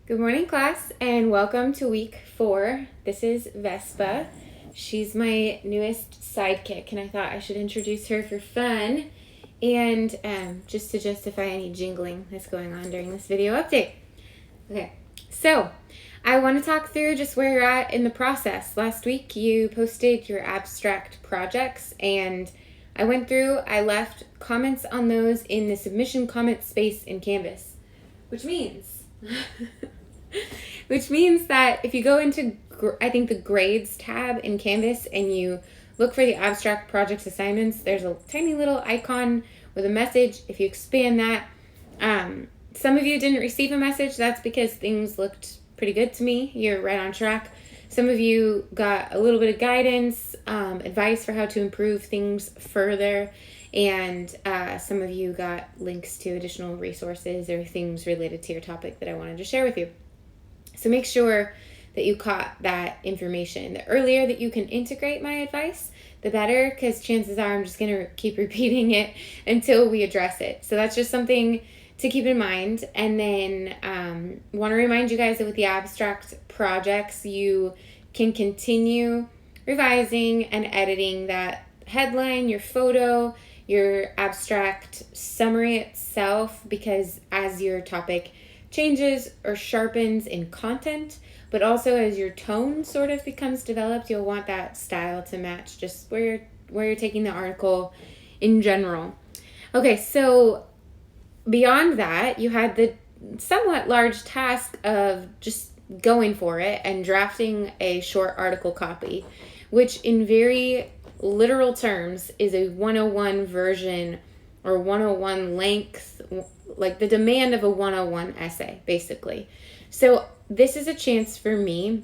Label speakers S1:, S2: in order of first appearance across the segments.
S1: Good morning, class, and welcome to week 4. This is Vespa. She's my newest sidekick, and I thought I should introduce her for fun and just to justify any jingling that's going on during this video update. Okay, so I want to talk through just where you're at in the process. Last week, you posted your abstract projects, and I went through, I left comments on those in the submission comment space in Canvas, which means that if you go into, I think, the grades tab in Canvas and you look for the abstract projects assignments, there's a tiny little icon with a message. If you expand that, some of you didn't receive a message. That's because things looked pretty good to me. You're right on track. Some of you got a little bit of guidance, advice for how to improve things further. And some of you got links to additional resources or things related to your topic that I wanted to share with you. So make sure that you caught that information. The earlier that you can integrate my advice, the better, because chances are I'm just going to keep repeating it until we address it. So that's just something to keep in mind. And then want to remind you guys that with the abstract projects, you can continue revising and editing that headline, your photo, your abstract summary itself, because as your topic changes or sharpens in content, but also as your tone sort of becomes developed, you'll want that style to match just where you're taking the article in general. Okay, so beyond that, you had the somewhat large task of just going for it and drafting a short article copy, which in very literal terms is a 101 version or 101 length, like the demand of a 101 essay, basically. So this is a chance for me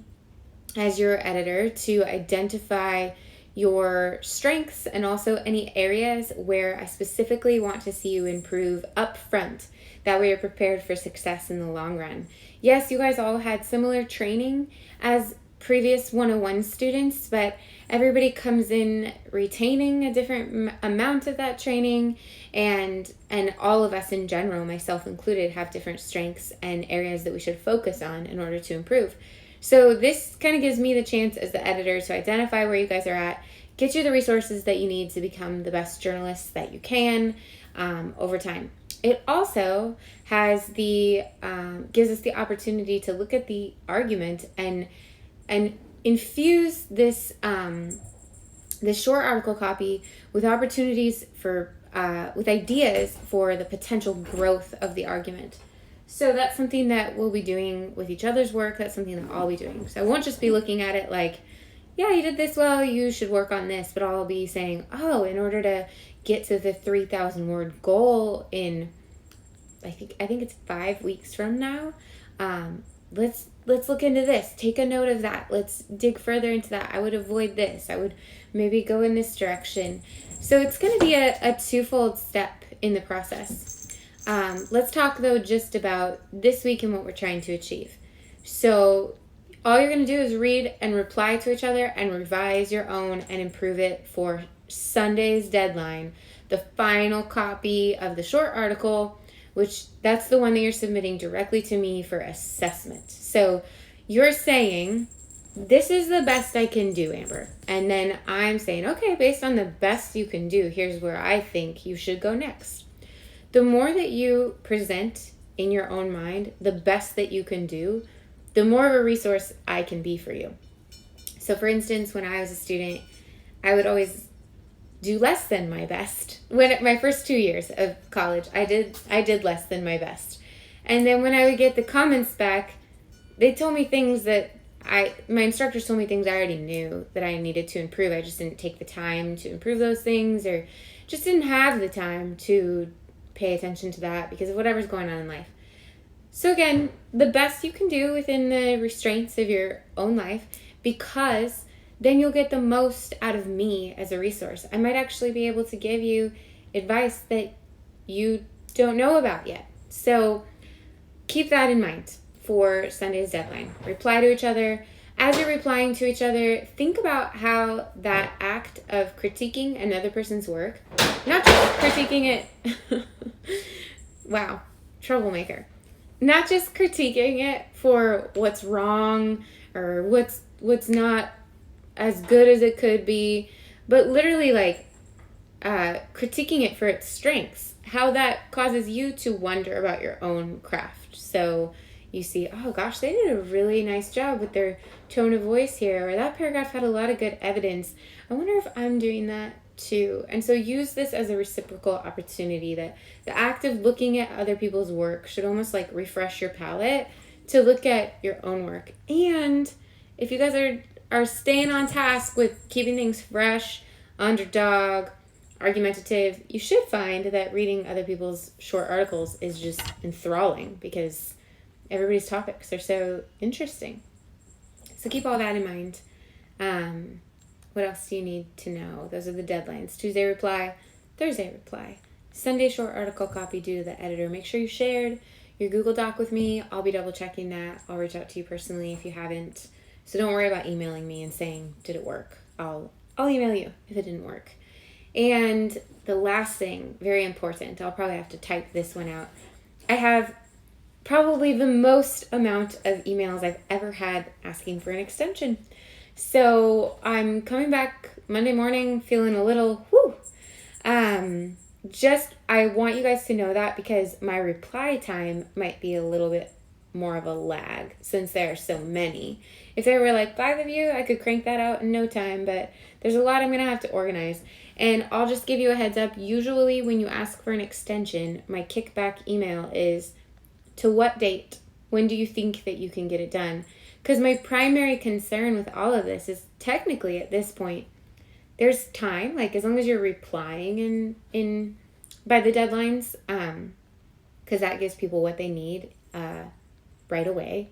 S1: as your editor to identify your strengths and also any areas where I specifically want to see you improve up front. That way you're prepared for success in the long run. Yes, you guys all had similar training as previous 101 students, but everybody comes in retaining a different amount of that training, and all of us in general, myself included, have different strengths and areas that we should focus on in order to improve. So this kind of gives me the chance as the editor to identify where you guys are at, get you the resources that you need to become the best journalists that you can over time. It also has gives us the opportunity to look at the argument and infuse this short article copy with opportunities for with ideas for the potential growth of the argument. So that's something that we'll be doing with each other's work. That's something that I'll be doing. So I won't just be looking at it like, yeah, you did this well, you should work on this, but I'll be saying, oh, in order to get to the 3,000 word goal in, I think it's 5 weeks from now, let's look into this. Take a note of that. Let's dig further into that. I would avoid this. I would maybe go in this direction. So it's going to be a twofold step in the process. Let's talk, though, just about this week and what we're trying to achieve. So all you're going to do is read and reply to each other and revise your own and improve it for Sunday's deadline, the final copy of the short article, which that's the one that you're submitting directly to me for assessment. So you're saying, this is the best I can do, Amber. And then I'm saying, okay, based on the best you can do, here's where I think you should go next. The more that you present in your own mind, the best that you can do, the more of a resource I can be for you. So for instance, when I was a student, I would always do less than my best. When my first 2 years of college, I did less than my best. And then when I would get the comments back, they told me things that my instructors told me things I already knew that I needed to improve. I just didn't take the time to improve those things, or just didn't have the time to pay attention to that because of whatever's going on in life. So again, the best you can do within the restraints of your own life, because then you'll get the most out of me as a resource. I might actually be able to give you advice that you don't know about yet. So keep that in mind for Sunday's deadline. Reply to each other. As you're replying to each other, think about how that act of critiquing another person's work, not just critiquing it, wow, troublemaker. not just critiquing it for what's wrong or what's not as good as it could be, but literally like critiquing it for its strengths, how that causes you to wonder about your own craft. So you see, oh gosh, they did a really nice job with their tone of voice here, or that paragraph had a lot of good evidence. I wonder if I'm doing that too. And so use this as a reciprocal opportunity, that the act of looking at other people's work should almost like refresh your palette to look at your own work. And if you guys are staying on task with keeping things fresh, underdog, argumentative, you should find that reading other people's short articles is just enthralling because everybody's topics are so interesting. So keep all that in mind. What else do you need to know? Those are the deadlines. Tuesday reply, Thursday reply, Sunday short article copy due to the editor. Make sure you shared your Google Doc with me. I'll be double checking that. I'll reach out to you personally if you haven't. So don't worry about emailing me and saying, did it work? I'll email you if it didn't work. And the last thing, very important, I'll probably have to type this one out. I have probably the most amount of emails I've ever had asking for an extension. So I'm coming back Monday morning feeling a little I want you guys to know that because my reply time might be a little bit more of a lag since there are so many. If there were like 5 of you, I could crank that out in no time, but there's a lot I'm going to have to organize. And I'll just give you a heads up. Usually when you ask for an extension, my kickback email is, to what date? When do you think that you can get it done? Because my primary concern with all of this is technically at this point, there's time, like as long as you're replying in by the deadlines, because that gives people what they need right away.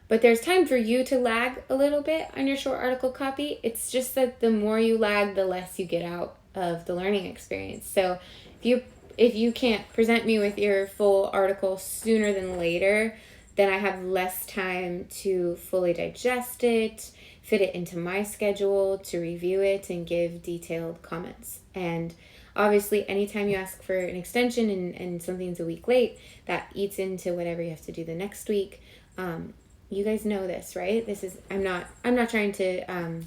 S1: But there's time for you to lag a little bit on your short article copy. It's just that the more you lag, the less you get out of the learning experience. So if you can't present me with your full article sooner than later, then I have less time to fully digest it, fit it into my schedule, to review it, and give detailed comments. And obviously, anytime you ask for an extension and something's a week late, that eats into whatever you have to do the next week. You guys know this, right? I'm not trying to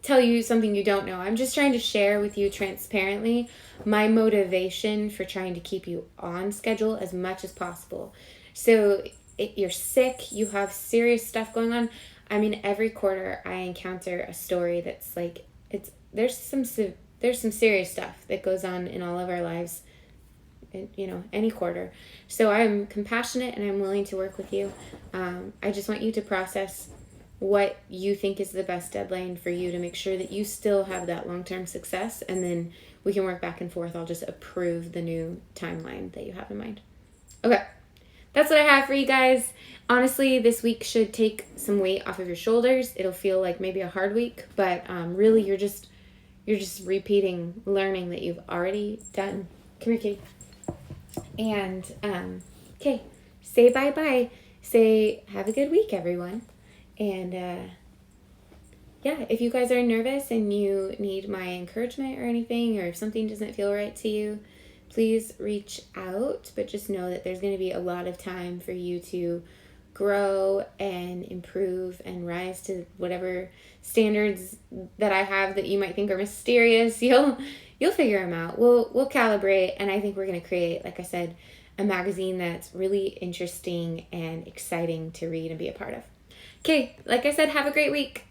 S1: tell you something you don't know. I'm just trying to share with you transparently my motivation for trying to keep you on schedule as much as possible. So if you're sick, you have serious stuff going on. I mean, every quarter I encounter a story that's like, there's some serious stuff that goes on in all of our lives, any quarter. So I'm compassionate and I'm willing to work with you. I just want you to process what you think is the best deadline for you to make sure that you still have that long-term success, and then we can work back and forth. I'll just approve the new timeline that you have in mind. Okay, that's what I have for you guys. Honestly, this week should take some weight off of your shoulders. It'll feel like maybe a hard week, but really you're just repeating learning that you've already done. Come here, kitty. And okay, say bye-bye. Say have a good week, everyone. And if you guys are nervous and you need my encouragement or anything, or if something doesn't feel right to you, please reach out. But just know that there's going to be a lot of time for you to grow and improve and rise to whatever standards that I have that you might think are mysterious. You'll figure them out. We'll calibrate, and I think we're going to create, like I said, a magazine that's really interesting and exciting to read and be a part of. Okay, like I said, have a great week.